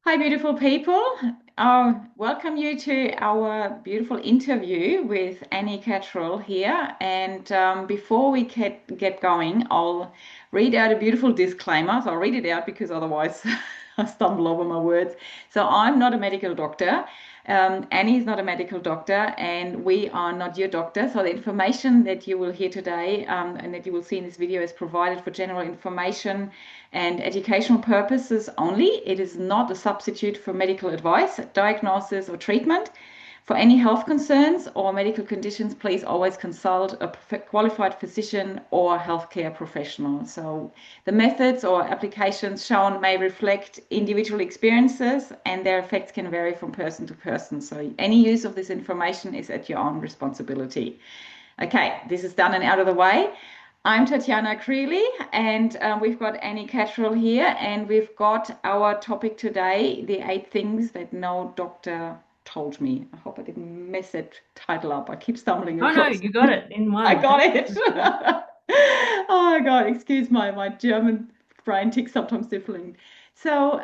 Hi, beautiful people. Welcome you to our beautiful interview with Annie Catterall here. And before we get going, I'll read out a beautiful disclaimer. So I'll read it out because otherwise I stumble over my words. So I'm not a medical doctor. Annie is not a medical doctor, and we are not your doctor. So the information that you will hear today and that you will see in this video is provided for general information and educational purposes only. It is not a substitute for medical advice, diagnosis, or treatment. For any health concerns or medical conditions, please always consult a qualified physician or healthcare professional. So, the methods or applications shown may reflect individual experiences and their effects can vary from person to person. So, any use of this information is at your own responsibility. Okay, this is done and out of the way. I'm Tatiana Creeley, and we've got Annie Catterall here, and we've got our topic today, the 8 things that no doctor told me. I hope I didn't mess that title up. I keep stumbling Oh no, across. you got it in I one. got Thank it. you. Oh my God, excuse my German brain ticks sometimes differently. So,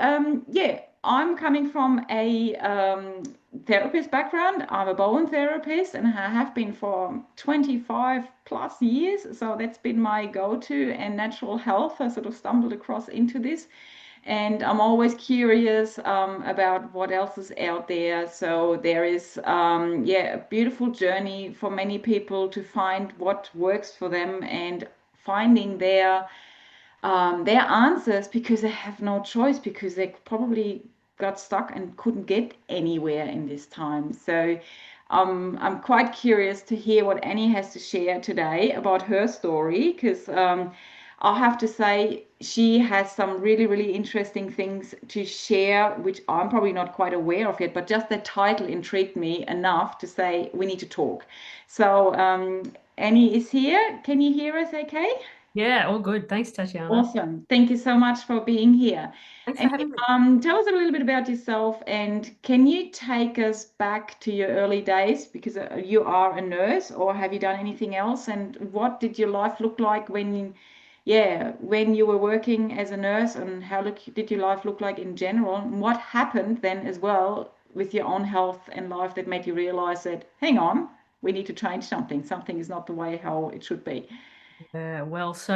yeah, I'm coming from a therapist background. I'm a bone therapist and I have been for 25 plus years. So that's been my go-to and natural health. I sort of stumbled across into this. And I'm always curious about what else is out there. So there is, yeah, a beautiful journey for many people to find what works for them and finding their answers because they have no choice because they probably got stuck and couldn't get anywhere in this time. So I'm quite curious to hear what Annie has to share today about her story because I'll have to say she has some really, really interesting things to share, which I'm probably not quite aware of yet, but just the title intrigued me enough to say we need to talk. So Annie is here. Can you hear us okay? Yeah, all good. Thanks, Tatiana. Awesome. Thank you so much for being here. Thanks for And having me. tell us a little bit about yourself and can you take us back to your early days because you are a nurse or have you done anything else? And what did your life look like when you were working as a nurse and did your life look like in general? And what happened then as well with your own health and life that made you realize that, hang on, we need to change something. Something is not the way how it should be. I was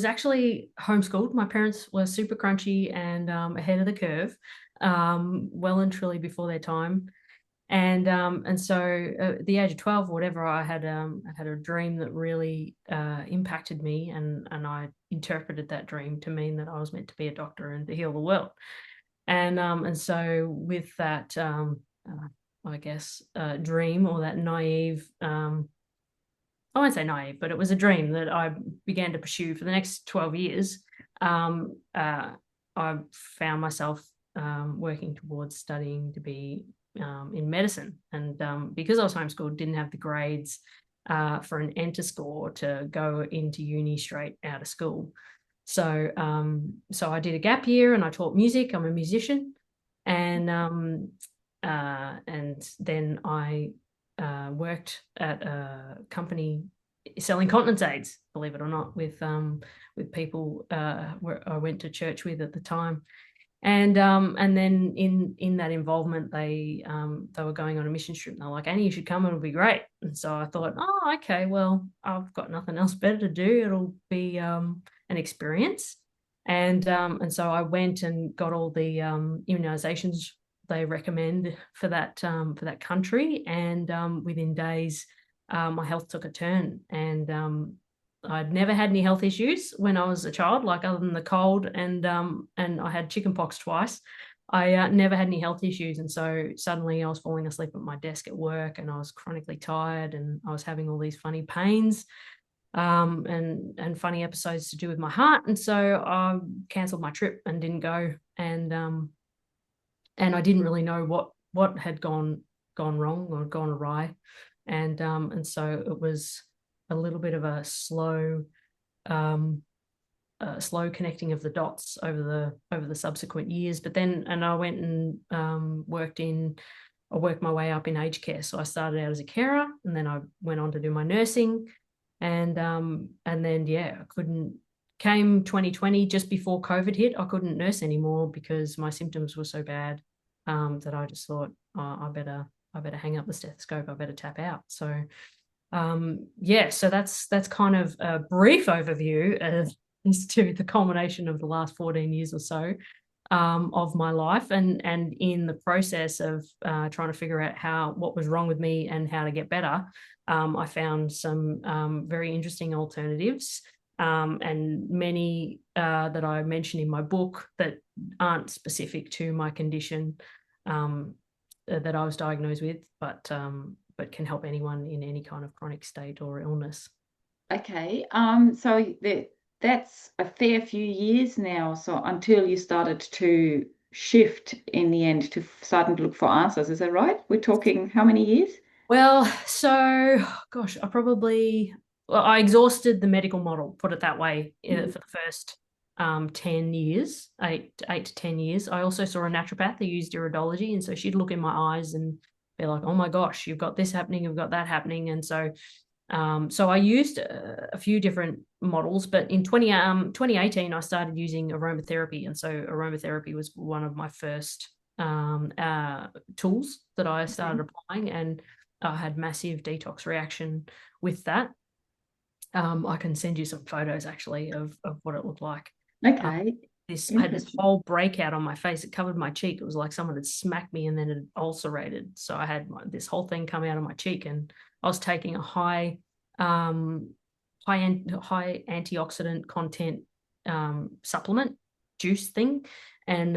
actually homeschooled. My parents were super crunchy and ahead of the curve, well and truly before their time. And so at the age of 12 or whatever, I had a dream that really impacted me, and I interpreted that dream to mean that I was meant to be a doctor and to heal the world. And so with that I guess dream, or that naive I won't say naive, but it was a dream that I began to pursue for the next 12 years. Um, uh, I found myself working towards studying to be in medicine. And because I was homeschooled, didn't have the grades for an enter score to go into uni straight out of school. So I did a gap year and I taught music. I'm a musician. And then I worked at a company selling continence aids, believe it or not, with people where I went to church with at the time. And then in that involvement, they were going on a mission trip, and they're like, Annie, you should come, it'll be great. And so I thought, oh, okay, well, I've got nothing else better to do. It'll be an experience. And so I went and got all the immunisations they recommend for that country, and within days, my health took a turn, and I'd never had any health issues when I was a child, like other than the cold, and I had chickenpox twice. I never had any health issues, and so suddenly I was falling asleep at my desk at work, and I was chronically tired, and I was having all these funny pains, and funny episodes to do with my heart, and so I cancelled my trip and didn't go, and I didn't really know what had gone wrong or gone awry, and so it was a little bit of a um, slow connecting of the dots over the subsequent years. But then, and I went and I worked my way up in aged care. So I started out as a carer, and then I went on to do my nursing, and then yeah, I came 2020, just before COVID hit, I couldn't nurse anymore because my symptoms were so bad, that I just thought, oh, I better hang up the stethoscope. I better tap out. So yeah, so that's kind of a brief overview as to the culmination of the last 14 years or so, of my life, and in the process of trying to figure out what was wrong with me and how to get better. I found some very interesting alternatives, and many that I mention in my book that aren't specific to my condition, that I was diagnosed with, but can help anyone in any kind of chronic state or illness. Okay. So that's a fair few years now. So until you started to shift in the end to starting to look for answers, is that right? We're talking how many years? Well, so gosh, I exhausted the medical model, put it that way, Mm. for the first 10 years, 8 to 10 years. I also saw a naturopath who used iridology. And so she'd look in my eyes and be like, oh my gosh, you've got this happening, you've got that happening. And so I used a few different models, but in 2018, I started using aromatherapy. And so aromatherapy was one of my first tools that I Okay. started applying, and I had massive detox reaction with that. I can send you some photos actually of what it looked like. Uh, Okay. I had this Interesting. whole breakout on my face. It covered my cheek. It was like someone had smacked me and then it ulcerated. So I had this whole thing come out of my cheek, and I was taking a um, high antioxidant content supplement juice thing, and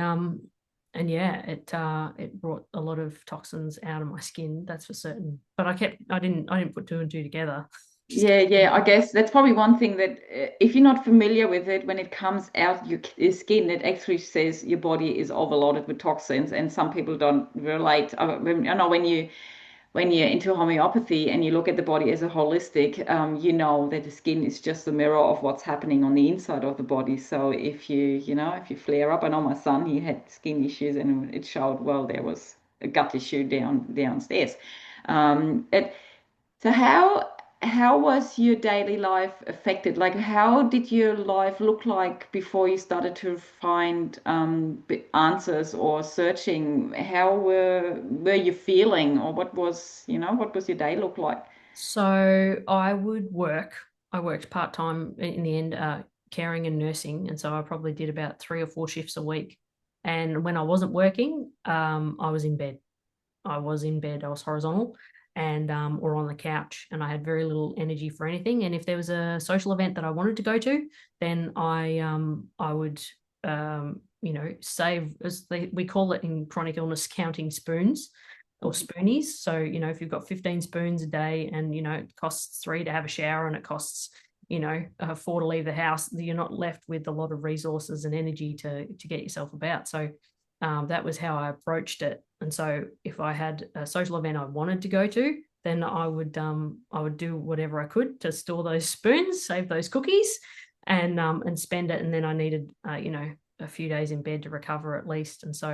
yeah, it brought a lot of toxins out of my skin. That's for certain. But I didn't put two and two together. Just Yeah, kept yeah. I guess that's probably one thing that if you're not familiar with it, when it comes out your skin, it actually says your body is overloaded with toxins, and some people don't relate. I know when you're into homeopathy and you look at the body as a holistic, you know that the skin is just a mirror of what's happening on the inside of the body. So if you flare up, I know my son, he had skin issues and it showed, well, there was a gut issue downstairs. It so how was your daily life affected? Like how did your life look like before you started to find answers or searching? How were you feeling, or what was your day look like? So I worked part time in the end, caring and nursing. And so I probably did about 3 or 4 shifts a week. And when I wasn't working, I was in bed. I was horizontal, and or on the couch, and I had very little energy for anything. And if there was a social event that I wanted to go to, then I would save, we call it in chronic illness, counting spoons or spoonies. So if you've got 15 spoons a day, and it costs 3 to have a shower, and it costs 4 to leave the house, you're not left with a lot of resources and energy to get yourself about. So that was how I approached it. And so if I had a social event I wanted to go to, then I would do whatever I could to store those spoons, save those cookies, and spend it. And then I needed a few days in bed to recover at least. And so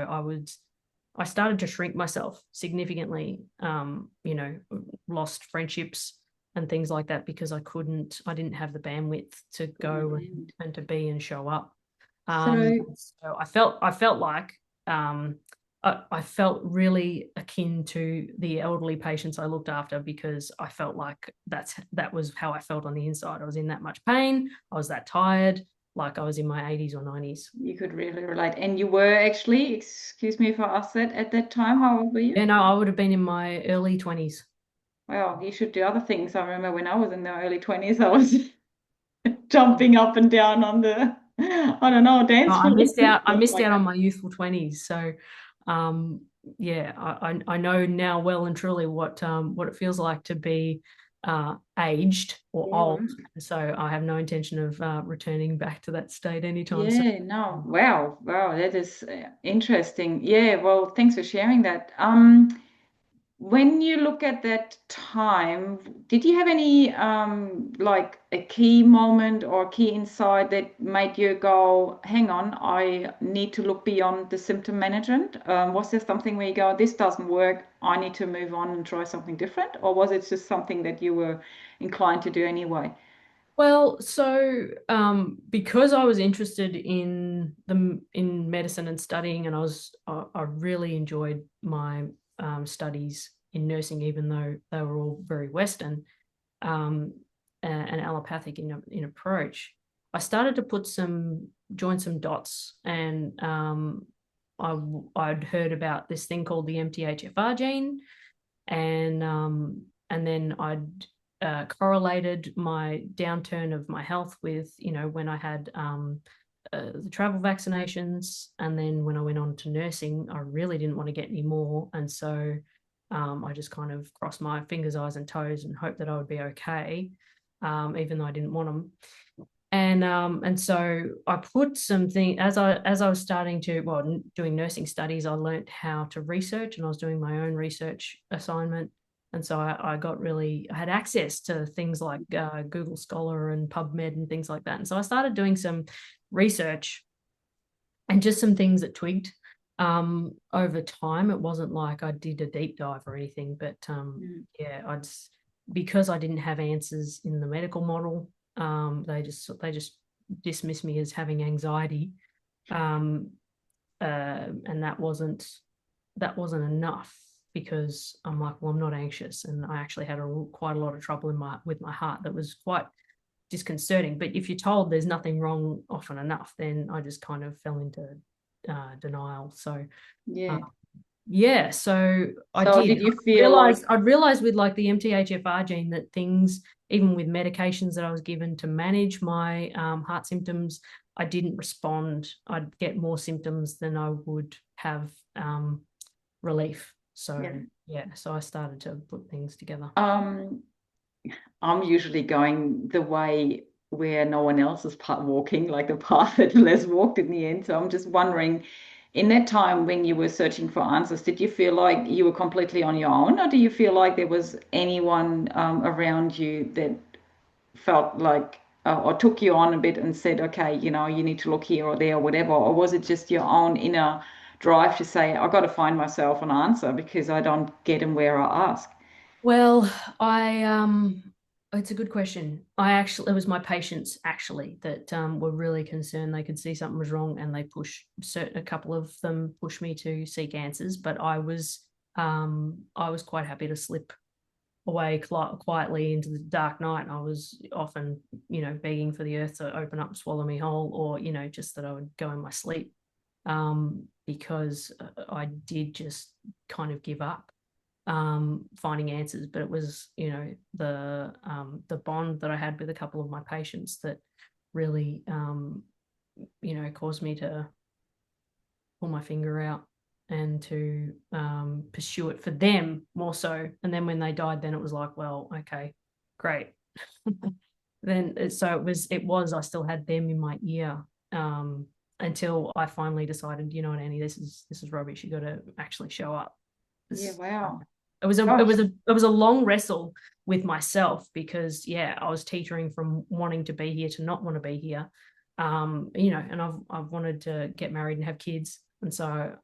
I started to shrink myself significantly. Lost friendships and things like that because I didn't have the bandwidth to go and to be and show up. So So I felt like I felt really akin to the elderly patients I looked after, because I felt like that was how I felt on the inside. I was in that much pain. I was that tired, like I was in my 80s or 90s. you could really relate. And you were actually, excuse me if I asked that, at that time, how old were you? Yeah, no, I would have been in my early 20s. Well, you should do other things. I remember when I was in the early 20s, I was jumping up and down on the, I don't know, Oh, dance I floor missed and out. I stuff missed like out that. on my youthful 20s. So, um, yeah, I know now well and truly what it feels like to be aged or Yeah, old. right. So I have no intention of returning back to that state anytime soon. Yeah, no. Wow, wow, that is interesting. Yeah, well, thanks for sharing that. When you look at that time, did you have any like a key moment or key insight that made you go, hang on, I need to look beyond the symptom management? Was there something where you go, this doesn't work, I need to move on and try something different? Or was it just something that you were inclined to do anyway? Well, so because I was interested in medicine and studying, and I really enjoyed my studies in nursing, even though they were all very Western um, and allopathic in approach. I started to join some dots, and I'd heard about this thing called the MTHFR gene, and then I'd correlated my downturn of my health with, when I had the travel vaccinations, and then when I went on to nursing, I really didn't want to get any more, and so I just kind of crossed my fingers, eyes, and toes, and hoped that I would be okay, even though I didn't want them. And so I put something as I was starting to, well, doing nursing studies, I learned how to research, and I was doing my own research assignment. And so I had access to things like Google Scholar and PubMed and things like that. And so I started doing some research and just some things that twigged over time. It wasn't like I did a deep dive or anything, but yeah, because I didn't have answers in the medical model, they just dismissed me as having anxiety, and that wasn't enough, because I'm like, well, I'm not anxious, and I actually had quite a lot of trouble with my heart that was quite disconcerting. But if you're told there's nothing wrong often enough, then I just kind of fell into denial. So Yeah. yeah, so I So did. did you feel like, I'd realized with like the MTHFR gene that things, even with medications that I was given to manage my heart symptoms, I didn't respond. I'd get more symptoms than I would have relief. So yeah, yeah, so I started to put things together. um, I'm usually going the way where no one else is walking, like the path that Les walked in the end. So I'm just wondering, in that time when you were searching for answers, did you feel like you were completely on your own, or do you feel like there was anyone around you that felt like, or took you on a bit and said, okay, you need to look here or there or whatever, or was it just your own inner drive to say, I've got to find myself an answer because I don't get them where I ask? Well, it's a good question. It was my patients actually that were really concerned. They could see something was wrong, and a couple of them pushed me to seek answers. But I was quite happy to slip away quietly into the dark night. And I was often, begging for the earth to open up and swallow me whole, or just that I would go in my sleep, because I did just kind of give up finding answers. But it was, the bond that I had with a couple of my patients that really, caused me to pull my finger out and to pursue it for them more so. And then when they died, then it was like, well, okay, great. Then so I still had them in my ear, until I finally decided, what, Annie, this is rubbish. You got to actually show up. Yeah, This, wow. it was a it Gosh. was a it was a long wrestle with myself, because yeah, I was teetering from wanting to be here to not want to be here. And I've wanted to get married and have kids, and so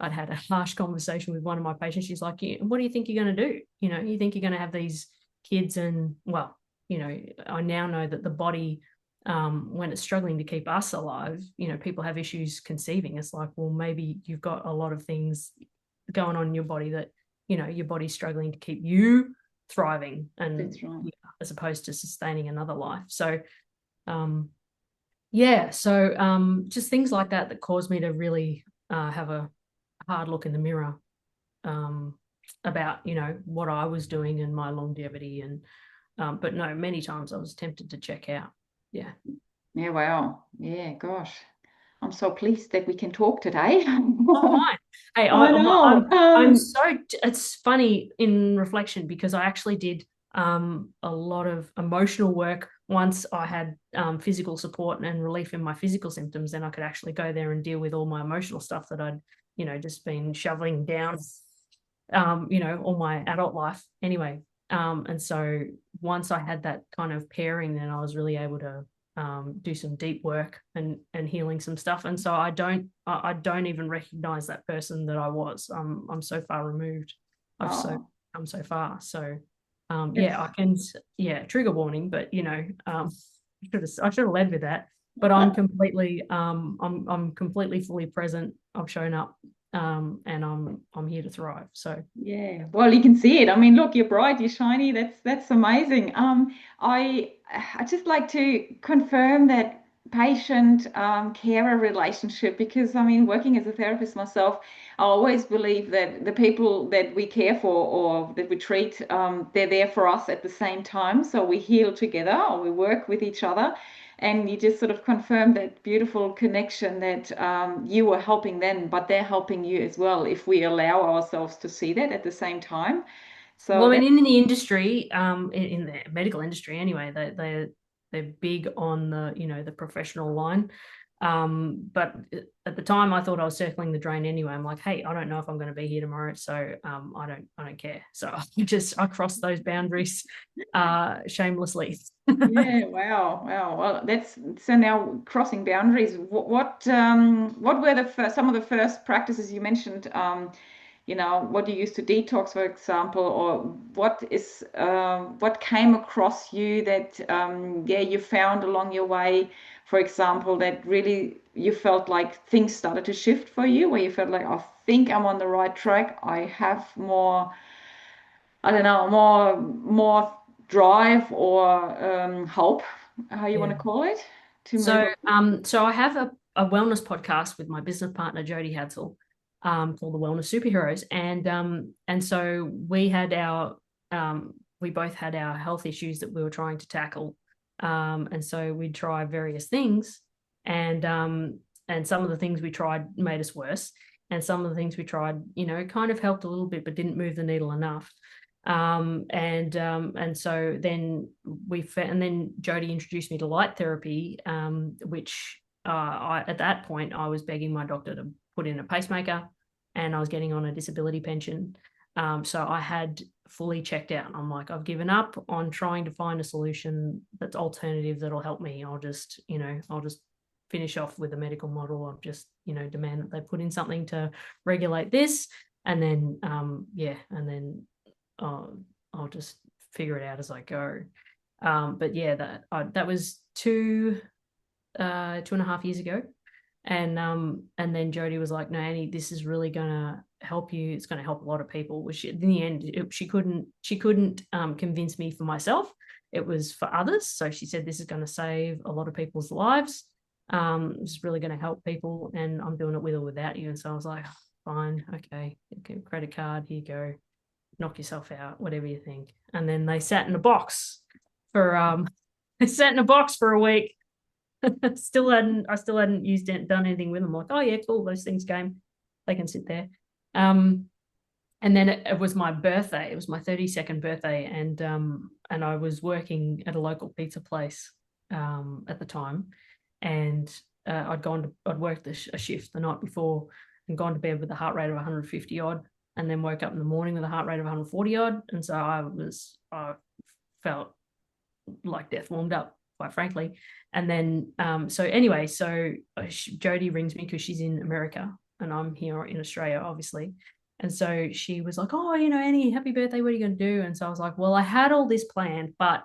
I'd had a harsh conversation with one of my patients. She's like, "What do you think you're going to do? You think you're going to have these kids?" And well, I now know that the body, when it's struggling to keep us alive, people have issues conceiving. It's like, well, maybe you've got a lot of things going on in your body that, your body's struggling to keep you thriving, and That's right. as opposed to sustaining another life. So yeah, so just things like that caused me to really have a hard look in the mirror, um, about what I was doing and my longevity. And but no, many times I was tempted to check out. Yeah. Yeah, wow. Yeah, gosh. I'm so pleased that we can talk today. Oh my. Hey, I know. I'm so, it's funny in reflection, because I actually did a lot of emotional work once I had physical support and relief in my physical symptoms. Then I could actually go there and deal with all my emotional stuff that I'd, just been shoveling down, all my adult life anyway. And so once I had that kind of pairing, then I was really able to do some deep work and healing some stuff. And so I don't even recognize that person that I was. I'm so far removed. I've so Oh, come so far. So Yeah, I can, yeah, trigger warning, but I should have led with that. But I'm completely fully present. I've shown up, and I'm here to thrive. So Yeah, well, you can see it. I mean, look, you're bright, you're shiny. That's amazing. I just like to confirm that patient carer relationship because I mean, working as a therapist myself, I always believe that the people that we care for or that we treat, they're there for us at the same time. So we heal together or we work with each other. And you just sort of confirm that beautiful connection that you are helping them, but they're helping you as well if we allow ourselves to see that at the same time. So well, that, and in the industry, in the medical industry anyway, they're big on the professional line. But at the time, I thought I was circling the drain anyway. I'm like, hey, I don't know if I'm going to be here tomorrow, so I don't care. So I crossed those boundaries shamelessly. yeah, wow, wow. Well, that's so now crossing boundaries. What were the first, some of the first practices you mentioned? What you use to detox, for example, or what came across you that yeah you found along your way, for example, that really you felt like things started to shift for you, where you felt like I think I'm on the right track. I have more, I don't know, more drive or hope, how you want Yeah. to call it, to move So, on. so I have a wellness podcast with my business partner Jodi called the Wellness Superheroes, and so we both had our health issues that we were trying to tackle, and so we'd try various things, and some of the things we tried made us worse, and some of the things we tried, kind of helped a little bit, but didn't move the needle enough. And so then Jodi introduced me to light therapy, which at that point I was begging my doctor to put in a pacemaker, and I was getting on a disability pension. So I had fully checked out. I'm like, I've given up on trying to find a solution that's alternative that'll help me. I'll just finish off with a medical model. I'll just, demand that they put in something to regulate this, and then and then I'll just figure it out as I go. But yeah, that was 2.5 years ago, and then Jodi was like, "No, Annie, this is really gonna help you. It's gonna help a lot of people." Which in the end, she couldn't convince me for myself. It was for others. So she said, "This is going to save a lot of people's lives. It's really going to help people, and I'm doing it with or without you." And so I was like, "Fine, okay, credit card, here you go, knock yourself out, whatever you think." And then they sat in a box for they sat in a box for a week. I still hadn't done anything with them. I'm like, oh yeah, cool, those things came. They can sit there. And then it was my birthday. It was my 32nd birthday, and I was working at a local pizza place at the time, and I'd worked a shift the night before and gone to bed with a heart rate of 150 odd, and then woke up in the morning with a heart rate of 140 odd, and so I felt like death warmed up, quite frankly. And then Jodi rings me because she's in America and I'm here in Australia, obviously. And so she was like, "Oh, Annie, happy birthday. What are you going to do?" And so I was like, "Well, I had all this planned, but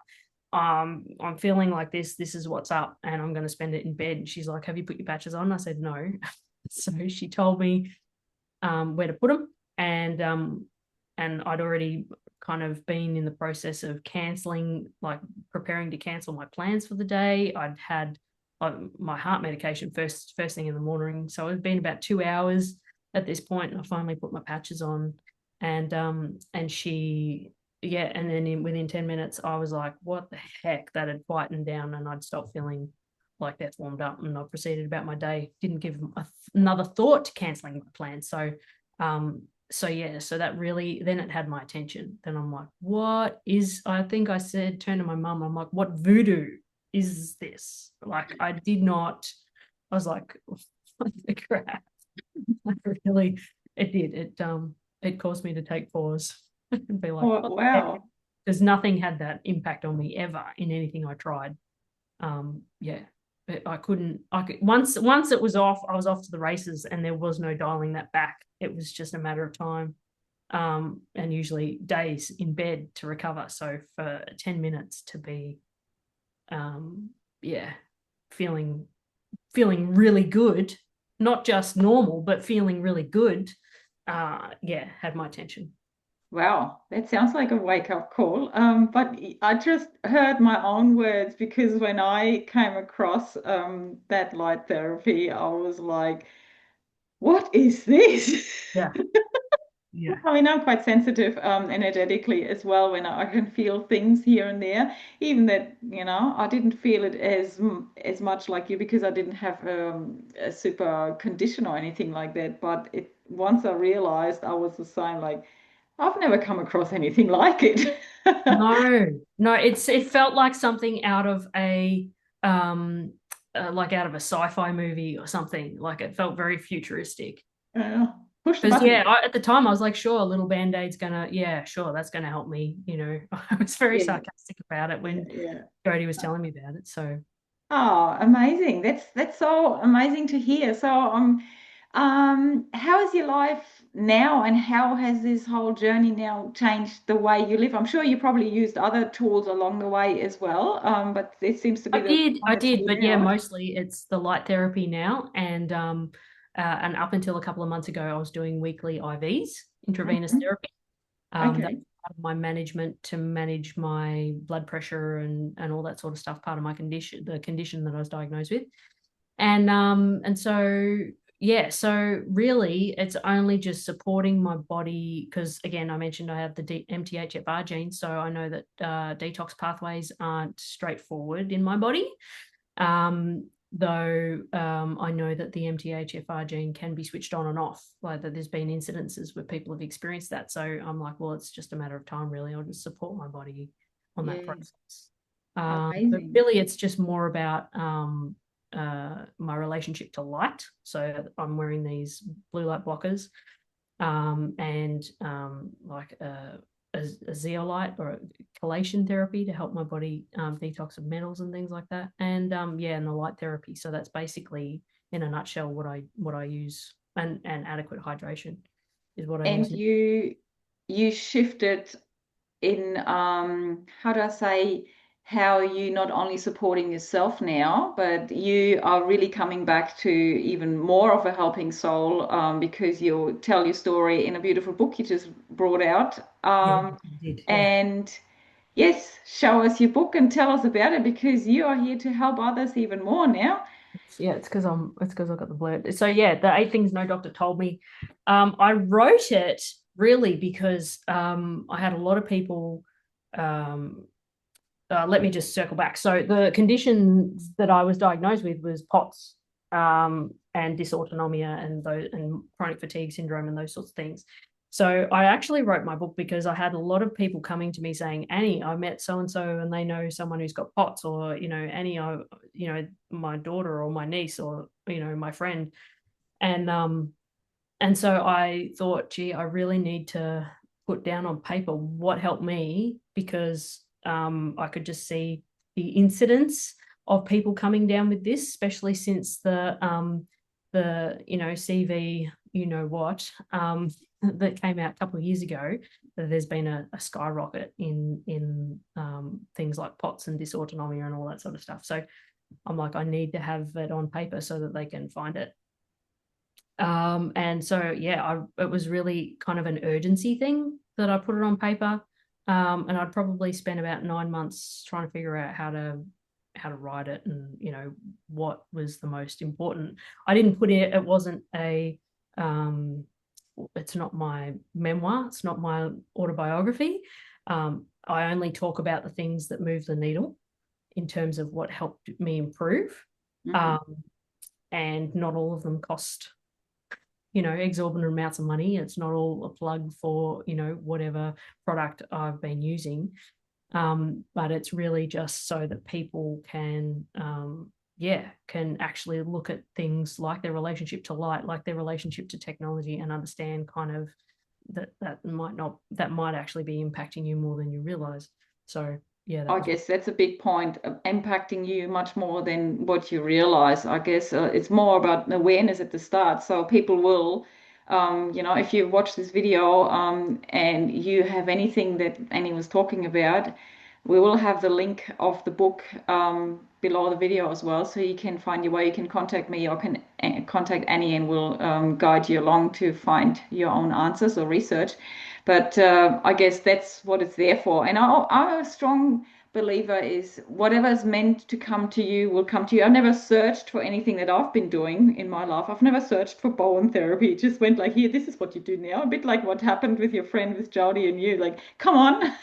I'm feeling like this is what's up, and I'm going to spend it in bed." And she's like, "Have you put your patches on?" I said, "No." So she told me where to put them, and I'd already kind of been in the process of preparing to cancel my plans for the day. I'd had my heart medication first thing in the morning, so it had been about 2 hours at this point, and I finally put my patches on, and she, yeah, and then within 10 minutes I was like, what the heck, that had quietened down, and I'd stopped feeling like death warmed up, and I proceeded about my day. Didn't give another thought to cancelling my plans. So that really, then it had my attention. Then I'm like, I think I said, turn to my mum, I'm like, what voodoo is this? Like, I was like, what the crap? Really, it did. It caused me to take pause and be like, Oh, what the heck? wow. Because nothing had that impact on me ever in anything I tried. Yeah, I couldn't. Once it was off, I was off to the races, and there was no dialing that back. It was just a matter of time. and usually days in bed to recover. So for 10 minutes to be, yeah, feeling really good, not just normal, but feeling really good, yeah, had my attention. Wow, that sounds like a wake-up call. But I just heard my own words because when I came across that light therapy, I was like, what is this? Yeah. Yeah. I mean, I'm quite sensitive energetically as well when I can feel things here and there. Even that, I didn't feel it as much like you because I didn't have a super condition or anything like that. But once I realized I was the same, like I've never come across anything like it. No, no, it felt like something out of a um like out of a sci-fi movie or something. Like it felt very futuristic. Uh, Push the Because yeah, button. at the time I was like, sure, a little band-aid's gonna, yeah, sure, that's gonna help me. I was very Yeah, sarcastic about it yeah, when yeah. Jodi was telling me about it. So Oh, amazing. That's so amazing to hear. So, how is your life now, and how has this whole journey now changed the way you live? I'm sure you probably used other tools along the way as well, but this seems to be the one I that did, stood but yeah, out. mostly it's the light therapy now, and up until a couple of months ago, I was doing weekly IVs, intravenous Mhm. therapy. That's Okay. part of my management to manage my blood pressure and all that sort of stuff. Part of my condition, the condition that I was diagnosed with, and so yeah, so really, it's only just supporting my body because again, I mentioned I have the MTHFR gene, so I know that detox pathways aren't straightforward in my body. Though I know that the MTHFR gene can be switched on and off, like that there's been incidences where people have experienced that. So I'm like, well, it's just a matter of time, really. I'll just support my body on that Yeah. process. But Amazing. really, it's just more about my relationship to light. So I'm wearing these blue light blockers and like a zeolite or a chelation therapy to help my body detox of metals and things like that. And yeah, and the light therapy. So that's basically in a nutshell what I use, and adequate hydration is what I use. And you shifted in how do I say how you not only supporting yourself now, but you are really coming back to even more of a helping soul because you tell your story in a beautiful book you just brought out. Yeah, I did. Yeah. And yes, show us your book and tell us about it because you are here to help others even more now. Yeah, it's because I got the blurb. So yeah, the 8 things no doctor told me. I wrote it really because I had a lot of people. Um, Let me just circle back. So the conditions that I was diagnosed with was POTS, and dysautonomia, and chronic fatigue syndrome and those sorts of things. So I actually wrote my book because I had a lot of people coming to me saying, Annie, I met so and so and they know someone who's got POTS, or Annie, my daughter or my niece or my friend. And so I thought, gee, I really need to put down on paper what helped me, because I could just see the incidence of people coming down with this, especially since the CV what that came out a couple of years ago. There's been a skyrocket in things like POTS and dysautonomia and all that sort of stuff. So I'm like, I need to have it on paper so that they can find it. And so yeah, it was really kind of an urgency thing that I put it on paper. And I'd probably spent about 9 months trying to figure out how to write it, and what was the most important. I didn't put it. It wasn't a. It's not my memoir. It's not my autobiography. I only talk about the things that move the needle in terms of what helped me improve. Mhm. Um, and not all of them cost exorbitant amounts of money. It's not all a plug for whatever product I've been using, but it's really just so that people can actually look at things like their relationship to light, like their relationship to technology, and understand kind of that might actually be impacting you more than you realize. So yeah, that I was. guess that's a big point, impacting you much more than what you realize. I guess it's more about awareness at the start. So people will If you watch this video and you have anything that Annie was talking about, we will have the link of the book below the video as well, so you can find your way. You can contact me or can contact Annie, and we'll guide you along to find your own answers or research. But I guess that's what it's there for. And I'm a strong believer is whatever is meant to come to you will come to you. I've never searched for anything that I've been doing in my life. I've never searched for bone therapy. It just went like, here, this is what you do now. A bit like what happened with your friend with Jodi and you, like, come on.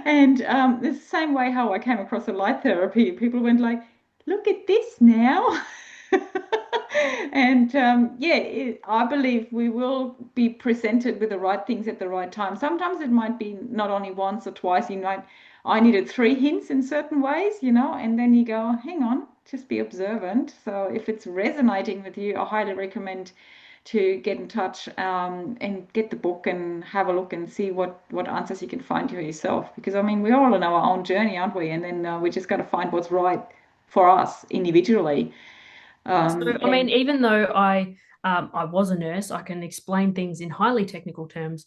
And the same way how I came across a light therapy, people went like, look at this now. And I believe we will be presented with the right things at the right time. Sometimes it might be not only once or twice. I needed three hints in certain ways, and then you go, hang on, just be observant. So if it's resonating with you, I highly recommend to get in touch and get the book and have a look and see what answers you can find for yourself. Because I mean, we're all on our own journey, aren't we? And then we just got to find what's right for us individually. So, I mean, And even though I was a nurse, I can explain things in highly technical terms.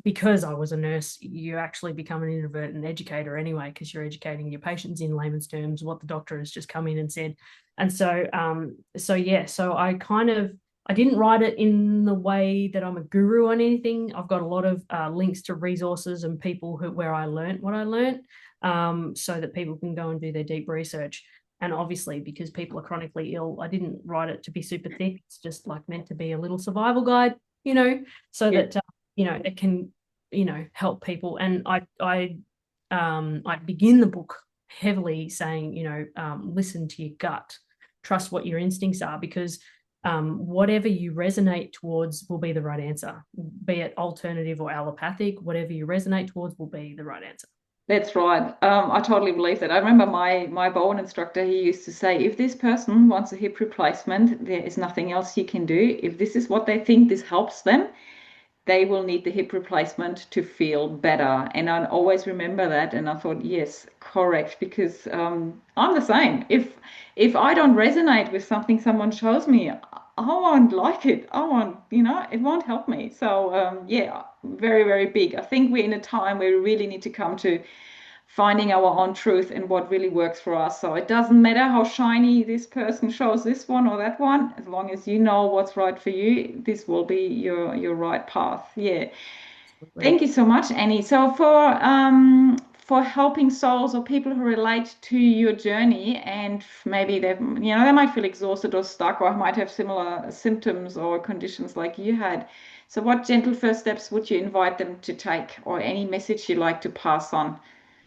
Because I was a nurse, you actually become an inadvertent educator anyway, because you're educating your patients in layman's terms, what the doctor has just come in and said. And so I didn't write it in the way that I'm a guru on anything. I've got a lot of links to resources and people where I learned what I learned, so that people can go and do their deep research. And obviously, because people are chronically ill, I didn't write it to be super thick. It's just like meant to be a little survival guide, so yeah, that it can help people. And I begin the book heavily saying, listen to your gut, trust what your instincts are, because whatever you resonate towards will be the right answer, be it alternative or allopathic. Whatever you resonate towards will be the right answer. that's right. I totally believe that. I remember my Bowen instructor, he used to say, if this person wants a hip replacement, there is nothing else you can do. If this is what they think this helps them, they will need the hip replacement to feel better. And I always remember that. And I thought, yes, correct, because I'm the same. If I don't resonate with something someone shows me, I won't like it. I won't, it won't help me. So yeah, very, very big. I think we're in a time where we really need to come to finding our own truth and what really works for us. So it doesn't matter how shiny this person shows this one or that one, as long as you know what's right for you, this will be your right path. Yeah. Absolutely. Thank you so much, Annie. So for helping souls or people who relate to your journey and maybe they might feel exhausted or stuck or might have similar symptoms or conditions like you had. So what gentle first steps would you invite them to take or any message you'd like to pass on?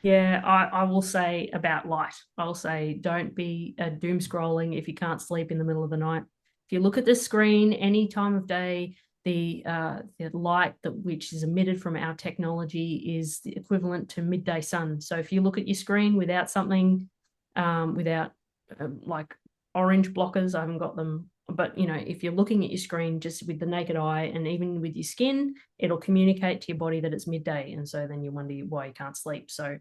Yeah, I will say about light. I'll say don't be doom scrolling if you can't sleep in the middle of the night. If you look at the screen any time of day, the light which is emitted from our technology is the equivalent to midday sun. So if you look at your screen without something, without like orange blockers, I haven't got them, but if you're looking at your screen just with the naked eye and even with your skin, it'll communicate to your body that it's midday, and so then you wonder why you can't sleep. So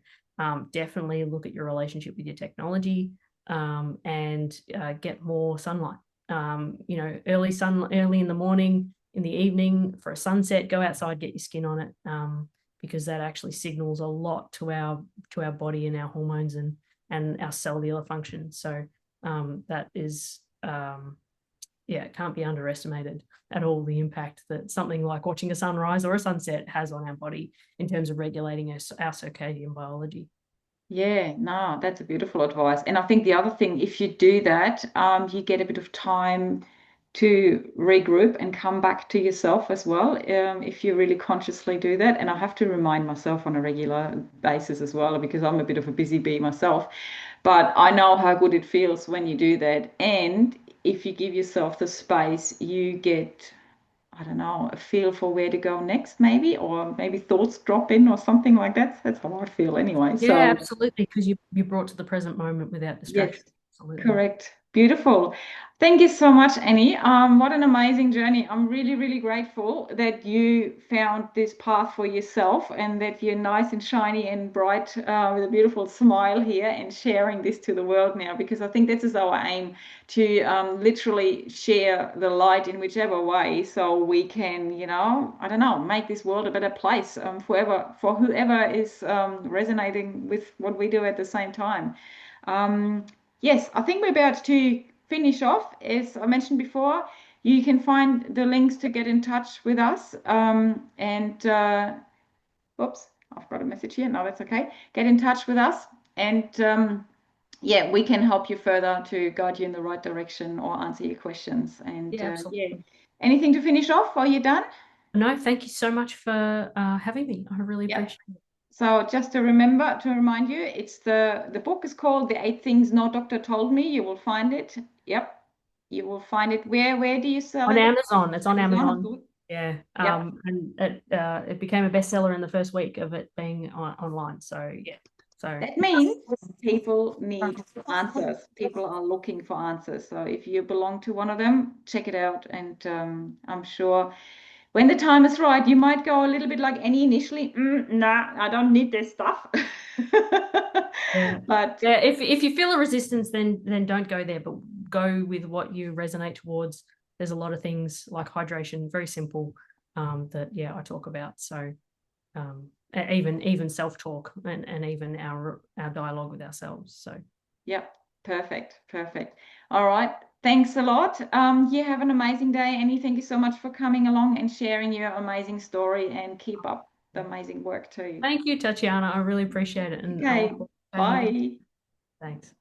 definitely look at your relationship with your technology, and get more sunlight. Early in the morning, in the evening for a sunset, go outside, get your skin on it, because that actually signals a lot to our body and our hormones and our cellular function. So that is yeah, it can't be underestimated at all, the impact that something like watching a sunrise or a sunset has on our body in terms of regulating our circadian biology. Yeah, no, that's a beautiful advice. And I think the other thing, if you do that, you get a bit of time to regroup and come back to yourself as well, if you really consciously do that. And I have to remind myself on a regular basis as well, because I'm a bit of a busy bee myself. But I know how good it feels when you do that. And if you give yourself the space, you get, I don't know, a feel for where to go next, maybe, or maybe thoughts drop in or something like that. That's how I feel anyway. Yeah, So, absolutely, because you brought to the present moment without yes, distraction. Absolutely. correct. Beautiful. Thank you so much, Annie. What an amazing journey. I'm really, really grateful that you found this path for yourself and that you're nice and shiny and bright with a beautiful smile here and sharing this to the world now, because I think this is our aim to literally share the light in whichever way so we can, I don't know, make this world a better place for whoever is resonating with what we do at the same time. Um, Yes, I think we're about to finish off. As I mentioned before, you can find the links to get in touch with us. Whoops, I've got a message here. No, that's okay. Get in touch with us, and yeah, we can help you further to guide you in the right direction or answer your questions. And Yeah, yeah, absolutely. anything to finish off? Are you done? No, thank you so much for having me. I really Yep. appreciate it. So just to remind you, it's the book is called The Eight Things No Doctor Told Me. You will find it. Yep. You will find it. Where do you sell On it? Amazon. It's on Amazon. Amazon. Good. Yeah. Yep. And it became a bestseller in the first week of it being online. So yeah. So That means people need answers. People are looking for answers. So if you belong to one of them, check it out. And I'm sure when the time is right, you might go a little bit like any initially. Nah, I don't need this stuff. yeah. But Yeah. If you feel a resistance, then don't go there, but go with what you resonate towards. There's a lot of things like hydration, very simple, that yeah, I talk about. So even self-talk and even our dialogue with ourselves. So yep, perfect, perfect. All right. Thanks a lot. You have an amazing day, Annie. Thank you so much for coming along and sharing your amazing story and keep up the amazing work too. thank you, Tatiana. I really appreciate it. And I look Okay, forward to chatting again. bye. Thanks.